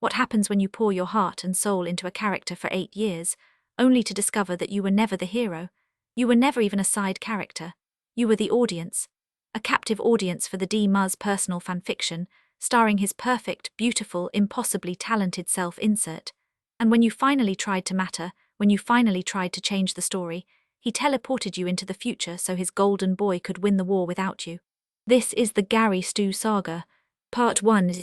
What happens when you pour your heart and soul into a character for 8 years, only to discover that you were never the hero? You were never even a side character. You were the audience. A captive audience for the D. Muzz personal fanfiction, starring his perfect, beautiful, impossibly talented self-insert. And when you finally tried to matter, when you finally tried to change the story, he teleported you into the future so his golden boy could win the war without you. This is the Gary Stu Saga. Part 1.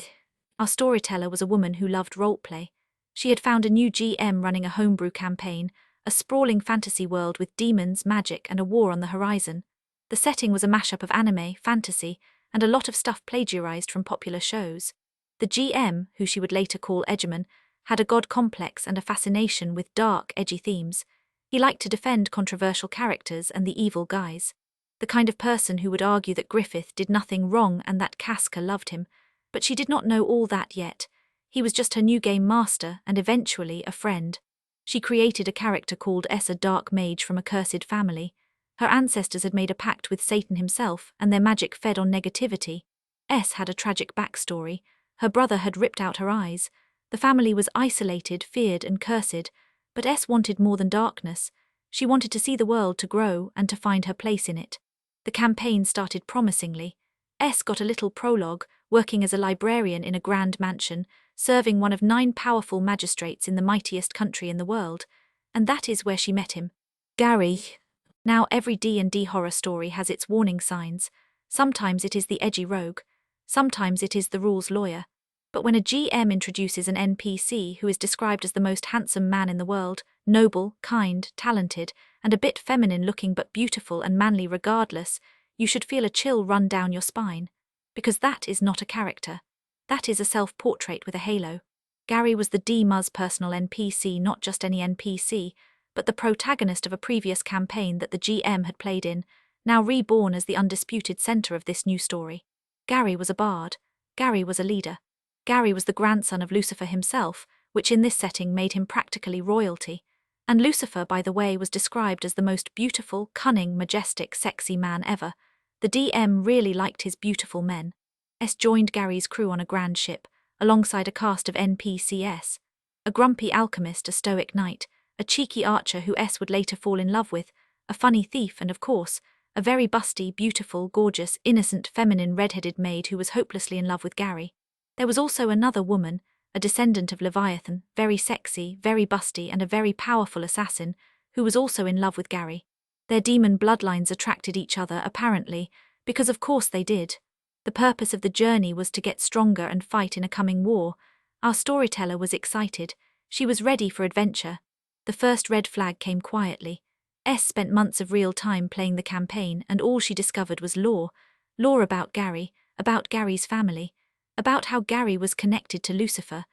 Our storyteller was a woman who loved roleplay. She had found a new GM running a homebrew campaign, a sprawling fantasy world with demons, magic, and a war on the horizon. The setting was a mashup of anime, fantasy, and a lot of stuff plagiarized from popular shows. The GM, who she would later call Egeman, had a god complex and a fascination with dark, edgy themes. He liked to defend controversial characters and the evil guys. The kind of person who would argue that Griffith did nothing wrong and that Casca loved him. But she did not know all that yet. He was just her new game master and eventually a friend. She created a character called S, a dark mage from a cursed family. Her ancestors had made a pact with Satan himself, and their magic fed on negativity. S had a tragic backstory. Her brother had ripped out her eyes. The family was isolated, feared, and cursed. But S wanted more than darkness. She wanted to see the world to grow and to find her place in it. The campaign started promisingly. S got a little prologue, working as a librarian in a grand mansion, serving one of 9 powerful magistrates in the mightiest country in the world. And that is where she met him. Gary. Now every D&D horror story has its warning signs. Sometimes it is the edgy rogue. Sometimes it is the rules lawyer. But when a GM introduces an NPC who is described as the most handsome man in the world, noble, kind, talented, and a bit feminine looking but beautiful and manly regardless, you should feel a chill run down your spine. Because that is not a character. That is a self-portrait with a halo. Gary was the D. Muzz personal NPC, not just any NPC, but the protagonist of a previous campaign that the GM had played in, now reborn as the undisputed center of this new story. Gary was a bard. Gary was a leader. Gary was the grandson of Lucifer himself, which in this setting made him practically royalty. And Lucifer, by the way, was described as the most beautiful, cunning, majestic, sexy man ever. The DM really liked his beautiful men. S joined Gary's crew on a grand ship, alongside a cast of NPCs. A grumpy alchemist, a stoic knight, a cheeky archer who S would later fall in love with, a funny thief, and of course, a very busty, beautiful, gorgeous, innocent, feminine, red-headed maid who was hopelessly in love with Gary. There was also another woman, a descendant of Leviathan, very sexy, very busty, and a very powerful assassin, who was also in love with Gary. Their demon bloodlines attracted each other, apparently, because of course they did. The purpose of the journey was to get stronger and fight in a coming war. Our storyteller was excited. She was ready for adventure. The first red flag came quietly. S spent months of real time playing the campaign, and all she discovered was lore. Lore about Gary's family, about how Gary was connected to Lucifer,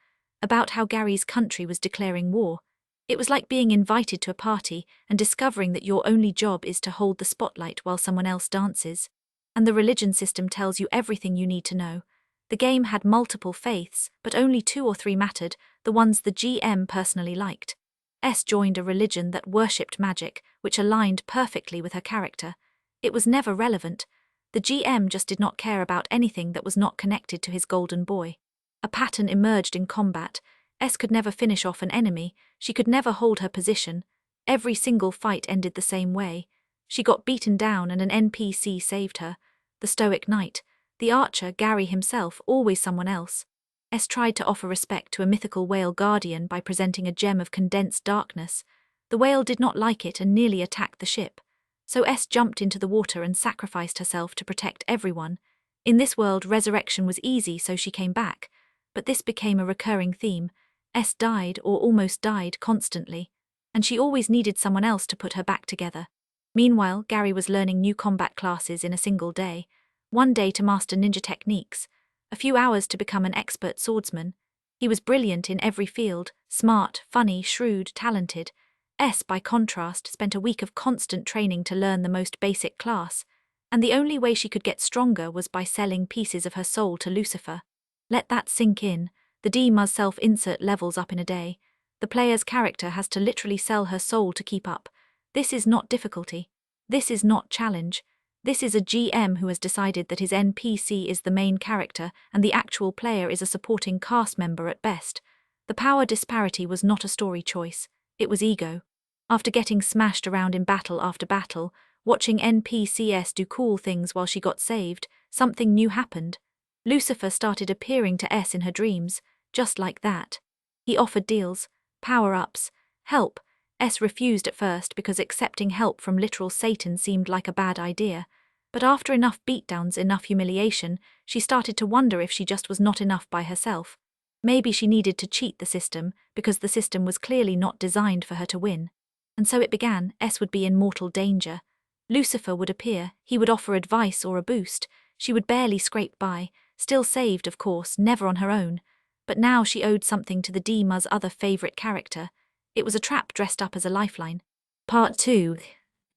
about how Gary's country was declaring war. It was like being invited to a party and discovering that your only job is to hold the spotlight while someone else dances. And the religion system tells you everything you need to know. The game had multiple faiths, but only 2 or 3 mattered, the ones the GM personally liked. S joined a religion that worshipped magic, which aligned perfectly with her character. It was never relevant. The GM just did not care about anything that was not connected to his golden boy. A pattern emerged in combat. S could never finish off an enemy. She could never hold her position. Every single fight ended the same way. She got beaten down and an NPC saved her. The stoic knight, the archer, Gary himself, always someone else. S tried to offer respect to a mythical whale guardian by presenting a gem of condensed darkness. The whale did not like it and nearly attacked the ship. So S jumped into the water and sacrificed herself to protect everyone. In this world, resurrection was easy, so she came back. But this became a recurring theme. S died or almost died constantly, and she always needed someone else to put her back together. Meanwhile, Gary was learning new combat classes in a single day. 1 day to master ninja techniques, a few hours to become an expert swordsman. He was brilliant in every field, smart, funny, shrewd, talented. S, by contrast, spent a week of constant training to learn the most basic class, and the only way she could get stronger was by selling pieces of her soul to Lucifer. Let that sink in. The D. Muzz self-insert levels up in a day. The player's character has to literally sell her soul to keep up. This is not difficulty. This is not challenge. This is a GM who has decided that his NPC is the main character and the actual player is a supporting cast member at best. The power disparity was not a story choice, it was ego. After getting smashed around in battle after battle, watching NPCs do cool things while she got saved, something new happened. Lucifer started appearing to S in her dreams, just like that. He offered deals, power-ups, help. S refused at first because accepting help from literal Satan seemed like a bad idea. But after enough beatdowns, enough humiliation, she started to wonder if she just was not enough by herself. Maybe she needed to cheat the system, because the system was clearly not designed for her to win. And so it began. S would be in mortal danger. Lucifer would appear, he would offer advice or a boost, she would barely scrape by, still saved of course, never on her own. But now she owed something to the DMA's other favourite character. It was a trap dressed up as a lifeline. Part 2.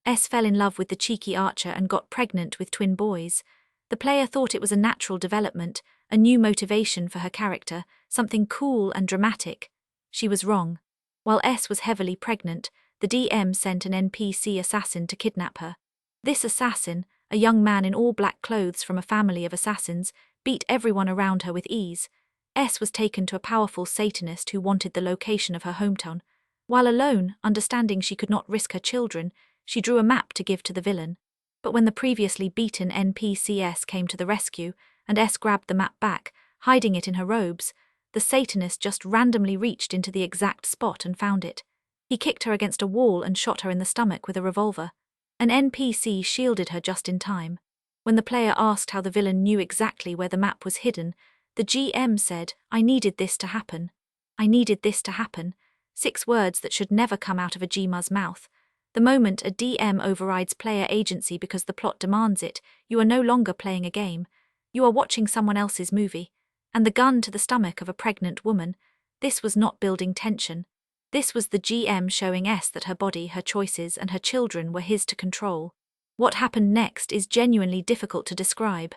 S fell in love with the cheeky archer and got pregnant with twin boys. The player thought it was a natural development, a new motivation for her character, something cool and dramatic. She was wrong. While S was heavily pregnant, the DM sent an NPC assassin to kidnap her. This assassin, a young man in all black clothes from a family of assassins, beat everyone around her with ease. S was taken to a powerful Satanist who wanted the location of her hometown. While alone, understanding she could not risk her children, she drew a map to give to the villain. But when the previously beaten NPCs came to the rescue, and S grabbed the map back, hiding it in her robes, the Satanist just randomly reached into the exact spot and found it. He kicked her against a wall and shot her in the stomach with a revolver. An NPC shielded her just in time. When the player asked how the villain knew exactly where the map was hidden, the GM said, "I needed this to happen. I needed this to happen." 6 words that should never come out of a GMA's mouth. The moment a DM overrides player agency because the plot demands it, you are no longer playing a game. You are watching someone else's movie. And the gun to the stomach of a pregnant woman, this was not building tension. This was the GM showing S that her body, her choices, and her children were his to control. What happened next is genuinely difficult to describe.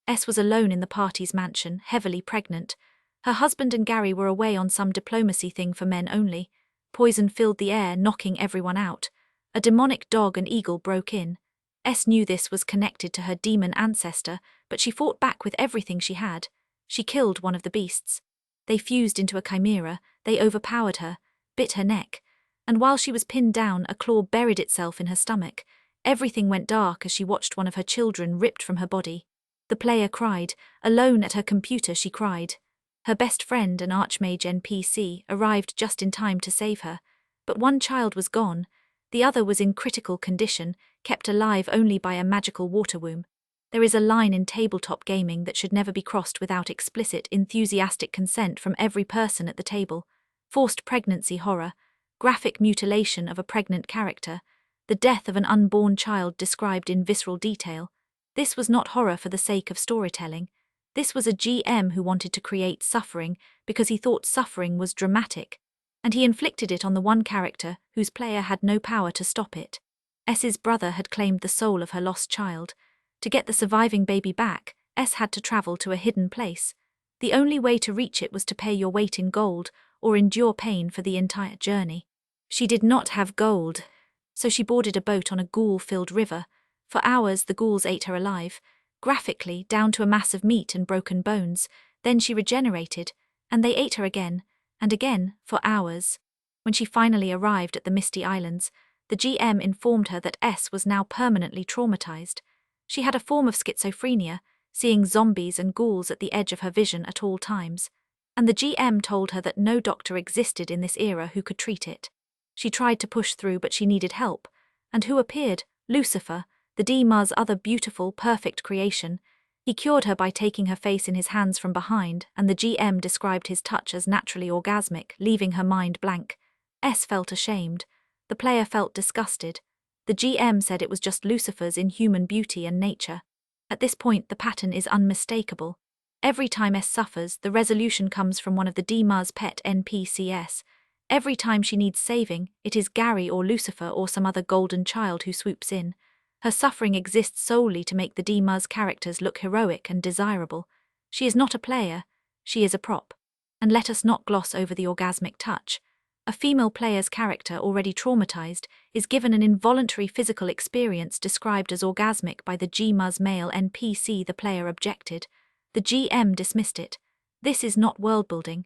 S was alone in the party's mansion, heavily pregnant. Her husband and Gary were away on some diplomacy thing for men only. Poison filled the air, knocking everyone out. A demonic dog and eagle broke in. S knew this was connected to her demon ancestor, but she fought back with everything she had. She killed one of the beasts. They fused into a chimera, they overpowered her, bit her neck, and while she was pinned down, a claw buried itself in her stomach. Everything went dark as she watched one of her children ripped from her body. The player cried. Alone at her computer she cried. Her best friend, an archmage NPC, arrived just in time to save her. But one child was gone. The other was in critical condition, kept alive only by a magical water womb. There is a line in tabletop gaming that should never be crossed without explicit, enthusiastic consent from every person at the table. Forced pregnancy horror, graphic mutilation of a pregnant character, the death of an unborn child described in visceral detail. This was not horror for the sake of storytelling. This was a GM who wanted to create suffering because he thought suffering was dramatic, and he inflicted it on the one character whose player had no power to stop it. S's brother had claimed the soul of her lost child. To get the surviving baby back, S had to travel to a hidden place. The only way to reach it was to pay your weight in gold or endure pain for the entire journey. She did not have gold, so she boarded a boat on a ghoul-filled river. For hours the ghouls ate her alive, graphically down to a mass of meat and broken bones. Then she regenerated, and they ate her again, and again, for hours. When she finally arrived at the Misty Islands, the GM informed her that S was now permanently traumatized. She had a form of schizophrenia, seeing zombies and ghouls at the edge of her vision at all times. And the GM told her that no doctor existed in this era who could treat it. She tried to push through, but she needed help. And who appeared? Lucifer, the DMA's other beautiful, perfect creation. He cured her by taking her face in his hands from behind, and the GM described his touch as naturally orgasmic, leaving her mind blank. S felt ashamed. The player felt disgusted. The GM said it was just Lucifer's inhuman beauty and nature. At this point, the pattern is unmistakable. Every time S suffers, the resolution comes from one of the DMA's pet NPCs. Every time she needs saving, it is Gary or Lucifer or some other golden child who swoops in. Her suffering exists solely to make the DMA's characters look heroic and desirable. She is not a player, she is a prop. And let us not gloss over the orgasmic touch. A female player's character, already traumatized, is given an involuntary physical experience described as orgasmic by the GMA's male NPC. The player objected. The GM dismissed it. This is not world-building.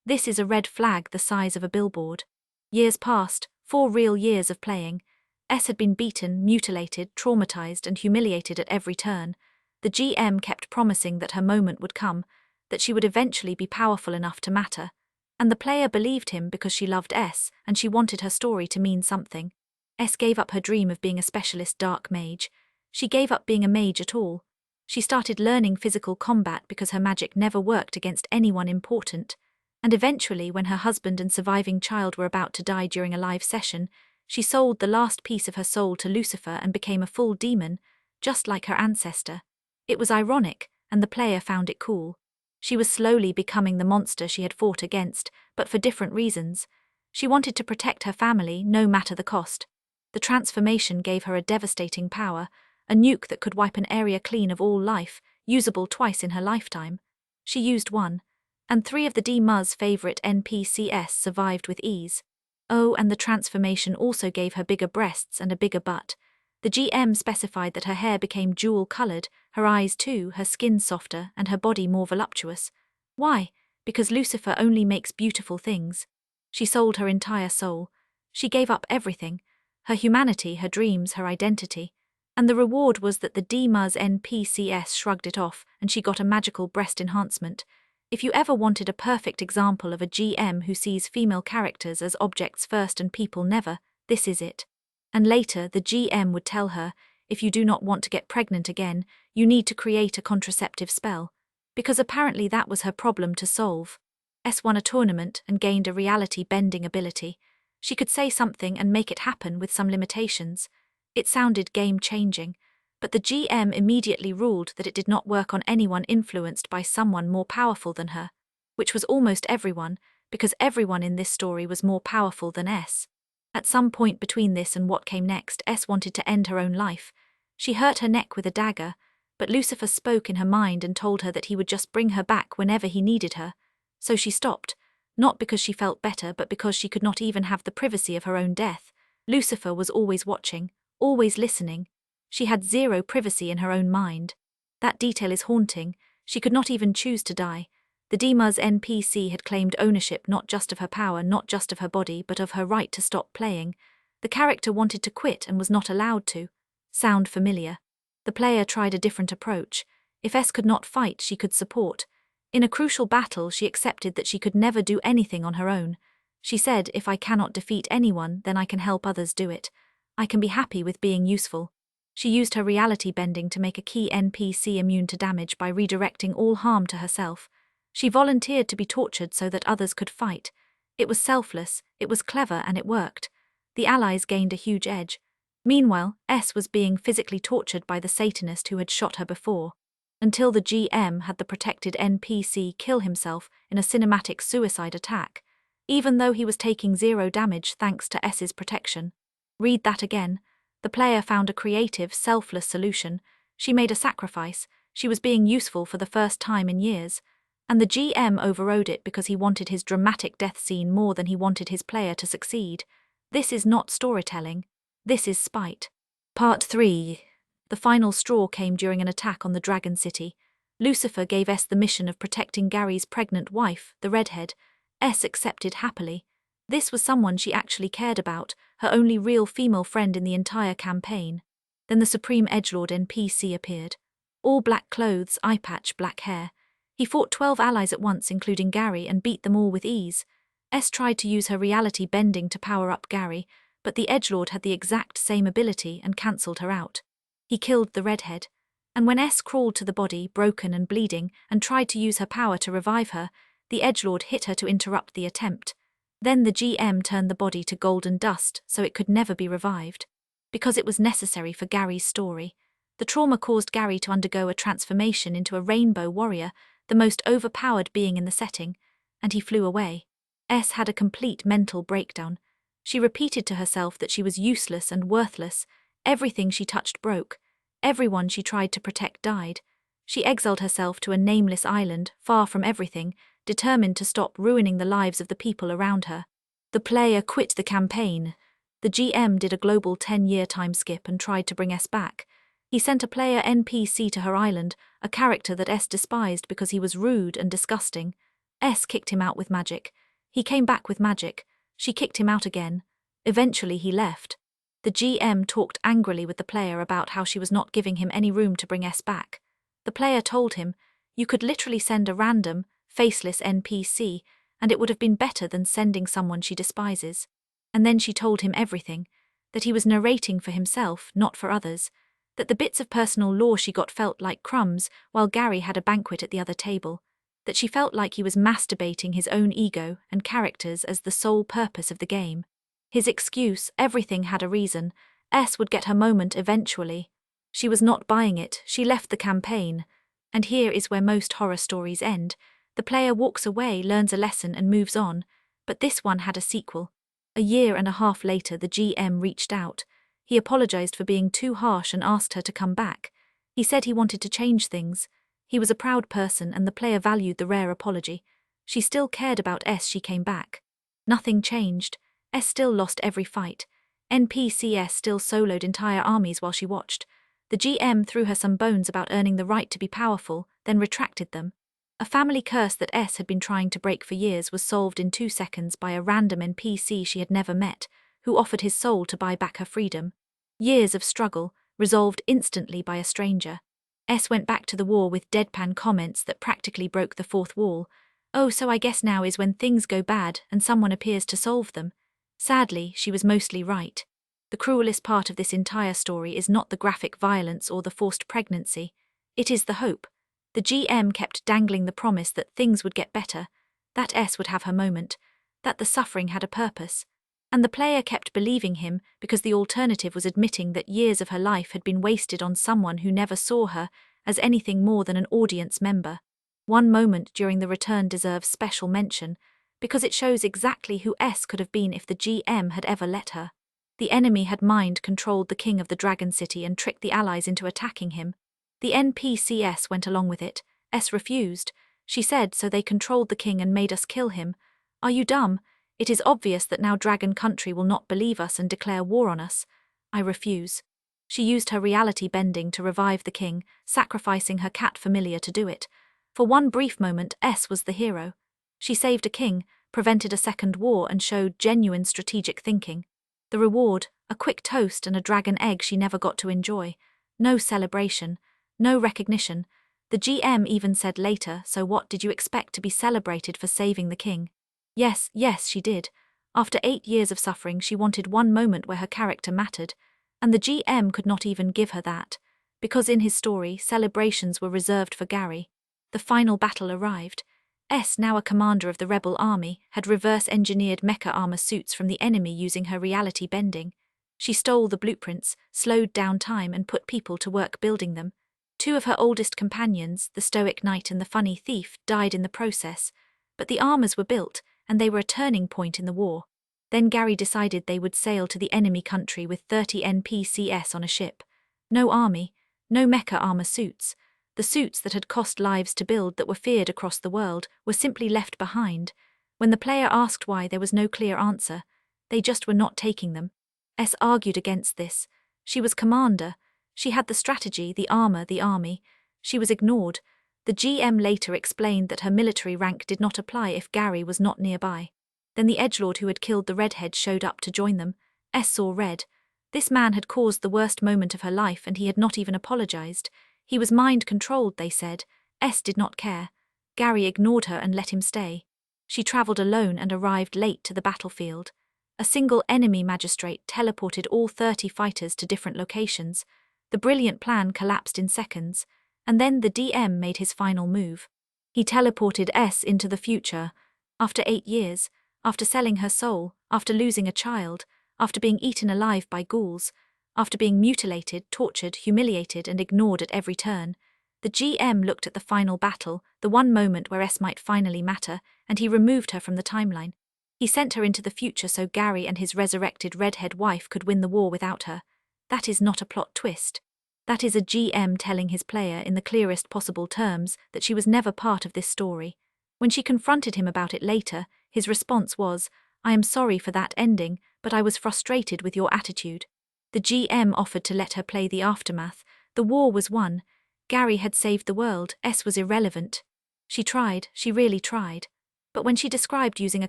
This is a red flag the size of a billboard. Years passed, 4 real years of playing. S had been beaten, mutilated, traumatized, and humiliated at every turn. The GM kept promising that her moment would come, that she would eventually be powerful enough to matter. And the player believed him because she loved S, and she wanted her story to mean something. S gave up her dream of being a specialist dark mage. She gave up being a mage at all. She started learning physical combat because her magic never worked against anyone important. And eventually, when her husband and surviving child were about to die during a live session, she sold the last piece of her soul to Lucifer and became a full demon, just like her ancestor. It was ironic, and the player found it cool. She was slowly becoming the monster she had fought against, but for different reasons. She wanted to protect her family, no matter the cost. The transformation gave her a devastating power, a nuke that could wipe an area clean of all life, usable twice in her lifetime. She used one, and 3 of the DMU's favorite NPCs survived with ease. Oh, and the transformation also gave her bigger breasts and a bigger butt. The GM specified that her hair became jewel-colored, her eyes too, her skin softer, and her body more voluptuous. Why? Because Lucifer only makes beautiful things. She sold her entire soul. She gave up everything, her humanity, her dreams, her identity. And the reward was that the DMU's NPCs shrugged it off, and she got a magical breast enhancement. If you ever wanted a perfect example of a GM who sees female characters as objects first and people never, this is it. And later, the GM would tell her, if you do not want to get pregnant again, you need to create a contraceptive spell. Because apparently that was her problem to solve. S won a tournament and gained a reality-bending ability. She could say something and make it happen with some limitations. It sounded game-changing, but the GM immediately ruled that it did not work on anyone influenced by someone more powerful than her, which was almost everyone, because everyone in this story was more powerful than S. At some point between this and what came next, S wanted to end her own life. She hurt her neck with a dagger, but Lucifer spoke in her mind and told her that he would just bring her back whenever he needed her. So she stopped, not because she felt better, but because she could not even have the privacy of her own death. Lucifer was always watching, always listening. She had 0 privacy in her own mind. That detail is haunting. She could not even choose to die. The DMU's NPC had claimed ownership not just of her power, not just of her body, but of her right to stop playing. The character wanted to quit and was not allowed to. Sound familiar? The player tried a different approach. If S could not fight, she could support. In a crucial battle, she accepted that she could never do anything on her own. She said, if I cannot defeat anyone, then I can help others do it. I can be happy with being useful. She used her reality bending to make a key NPC immune to damage by redirecting all harm to herself. She volunteered to be tortured so that others could fight. It was selfless, it was clever, and it worked. The allies gained a huge edge. Meanwhile, S was being physically tortured by the Satanist who had shot her before, until the GM had the protected NPC kill himself in a cinematic suicide attack, even though he was taking 0 damage thanks to S's protection. Read that again. The player found a creative, selfless solution. She made a sacrifice. She was being useful for the first time in years. And the GM overrode it because he wanted his dramatic death scene more than he wanted his player to succeed. This is not storytelling. This is spite. Part 3. The final straw came during an attack on the Dragon City. Lucifer gave S the mission of protecting Gary's pregnant wife, the redhead. S accepted happily. This was someone she actually cared about, her only real female friend in the entire campaign. Then the Supreme Edgelord NPC appeared. All black clothes, eye patch, black hair. He fought 12 allies at once, including Gary, and beat them all with ease. S tried to use her reality bending to power up Gary, but the Edgelord had the exact same ability and cancelled her out. He killed the redhead, and when S crawled to the body, broken and bleeding, and tried to use her power to revive her, the Edgelord hit her to interrupt the attempt. Then the GM turned the body to golden dust so it could never be revived. Because it was necessary for Gary's story. The trauma caused Gary to undergo a transformation into a rainbow warrior, the most overpowered being in the setting, and he flew away. S had a complete mental breakdown. She repeated to herself that she was useless and worthless. Everything she touched broke. Everyone she tried to protect died. She exiled herself to a nameless island, far from everything, determined to stop ruining the lives of the people around her. The player quit the campaign. The GM did a global 10-year time skip and tried to bring S back. He sent a player NPC to her island, a character that S despised because he was rude and disgusting. S kicked him out with magic. He came back with magic. She kicked him out again. Eventually he left. The GM talked angrily with the player about how she was not giving him any room to bring S back. The player told him, "You could literally send a random, faceless NPC, and it would have been better than sending someone she despises." And then she told him everything, that he was narrating for himself, not for others, that the bits of personal lore she got felt like crumbs while Gary had a banquet at the other table, that she felt like he was masturbating his own ego and characters as the sole purpose of the game. His excuse, everything had a reason, S would get her moment eventually. She was not buying it, she left the campaign. And here is where most horror stories end. The player walks away, learns a lesson and moves on, but this one had a sequel. A year and a half later the GM reached out. He apologized for being too harsh and asked her to come back. He said he wanted to change things. He was a proud person and the player valued the rare apology. She still cared about S. She came back. Nothing changed. S still lost every fight. NPCS still soloed entire armies while she watched. The GM threw her some bones about earning the right to be powerful, then retracted them. A family curse that S had been trying to break for years was solved in 2 seconds by a random NPC she had never met, who offered his soul to buy back her freedom. Years of struggle, resolved instantly by a stranger. S went back to the war with deadpan comments that practically broke the fourth wall. "Oh, so I guess now is when things go bad and someone appears to solve them." Sadly, she was mostly right. The cruelest part of this entire story is not the graphic violence or the forced pregnancy. It is the hope. The GM kept dangling the promise that things would get better, that S would have her moment, that the suffering had a purpose. And the player kept believing him because the alternative was admitting that years of her life had been wasted on someone who never saw her as anything more than an audience member. One moment during the return deserves special mention, because it shows exactly who S could have been if the GM had ever let her. The enemy had mind-controlled the king of the Dragon City and tricked the allies into attacking him. The NPCS went along with it. S refused. She said, "So they controlled the king and made us kill him. Are you dumb? It is obvious that now Dragon Country will not believe us and declare war on us. I refuse." She used her reality bending to revive the king, sacrificing her cat familiar to do it. For one brief moment, S was the hero. She saved a king, prevented a second war and showed genuine strategic thinking. The reward, a quick toast and a dragon egg she never got to enjoy. No celebration. No recognition. The GM even said later, "So what did you expect to be celebrated for saving the king?" Yes, she did. After 8 years of suffering, she wanted one moment where her character mattered, and the GM could not even give her that, because in his story, celebrations were reserved for Gary. The final battle arrived. S, now a commander of the rebel army, had reverse-engineered mecha armor suits from the enemy using her reality bending. She stole the blueprints, slowed down time and put people to work building them. 2 of her oldest companions, the stoic knight and the funny thief, died in the process, but the armors were built, and they were a turning point in the war. Then Gary decided they would sail to the enemy country with 30 NPCS on a ship. No army, no mecha armor suits. The suits that had cost lives to build that were feared across the world were simply left behind. When the player asked why, there was no clear answer. They just were not taking them. S argued against this. She was commander. She had the strategy, the armor, the army. She was ignored. The GM later explained that her military rank did not apply if Gary was not nearby. Then the edgelord who had killed the redhead showed up to join them. S saw red. This man had caused the worst moment of her life and he had not even apologized. He was mind-controlled, they said. S did not care. Gary ignored her and let him stay. She traveled alone and arrived late to the battlefield. A single enemy magistrate teleported all 30 fighters to different locations. The brilliant plan collapsed in seconds, and then the DM made his final move. He teleported S into the future. After 8 years, after selling her soul, after losing a child, after being eaten alive by ghouls, after being mutilated, tortured, humiliated and ignored at every turn, the GM looked at the final battle, the one moment where S might finally matter, and he removed her from the timeline. He sent her into the future so Gary and his resurrected redhead wife could win the war without her. That is not a plot twist. That is a GM telling his player in the clearest possible terms that she was never part of this story. When she confronted him about it later, his response was, "I am sorry for that ending, but I was frustrated with your attitude." The GM offered to let her play the aftermath. The war was won. Gary had saved the world. S was irrelevant. She tried, she really tried. But when she described using a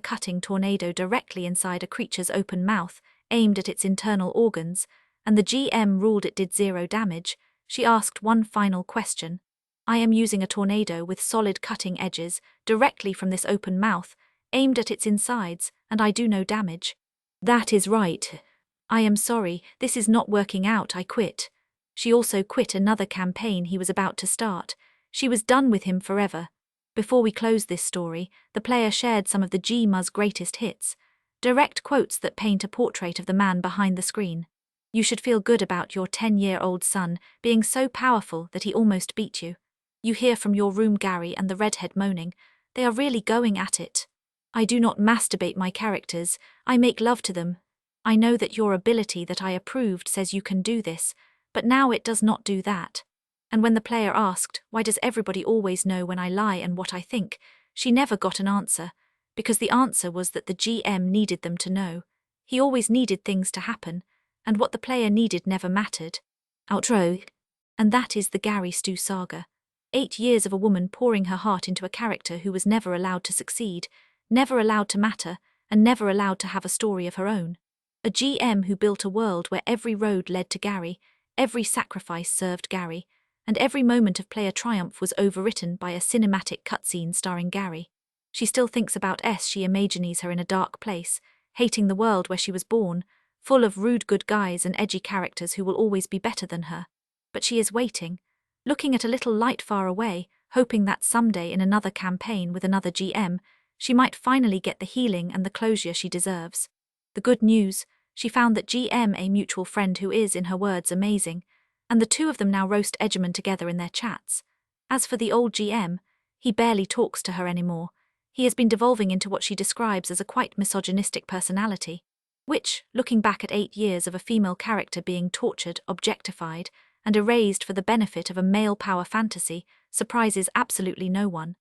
cutting tornado directly inside a creature's open mouth, aimed at its internal organs, and the GM ruled it did 0 damage, she asked one final question. I am using a tornado with solid cutting edges directly from this open mouth, aimed at its insides, and I do no damage. That is right. I am sorry, this is not working out, I quit. She also quit another campaign he was about to start. She was done with him forever. Before we close this story, the player shared some of the GM's greatest hits, direct quotes that paint a portrait of the man behind the screen. You should feel good about your 10-year-old son being so powerful that he almost beat you. You hear from your room Gary and the redhead moaning. They are really going at it. I do not masturbate my characters, I make love to them. I know that your ability that I approved says you can do this, but now it does not do that. And when the player asked, why does everybody always know when I lie and what I think, she never got an answer, because the answer was that the GM needed them to know. He always needed things to happen, and what the player needed never mattered. Outro. And that is the Gary Stu Saga. 8 years of a woman pouring her heart into a character who was never allowed to succeed, never allowed to matter, and never allowed to have a story of her own. A GM who built a world where every road led to Gary, every sacrifice served Gary, and every moment of player triumph was overwritten by a cinematic cutscene starring Gary. She still thinks about she imagines her in a dark place, hating the world where she was born, full of rude good guys and edgy characters who will always be better than her. But she is waiting, looking at a little light far away, hoping that someday in another campaign with another GM, she might finally get the healing and the closure she deserves. The good news, she found that GM a mutual friend who is, in her words, amazing, and the two of them now roast Edgerman together in their chats. As for the old GM, he barely talks to her anymore. He has been devolving into what she describes as a quite misogynistic personality, which, looking back at 8 years of a female character being tortured, objectified, and erased for the benefit of a male power fantasy, surprises absolutely no one.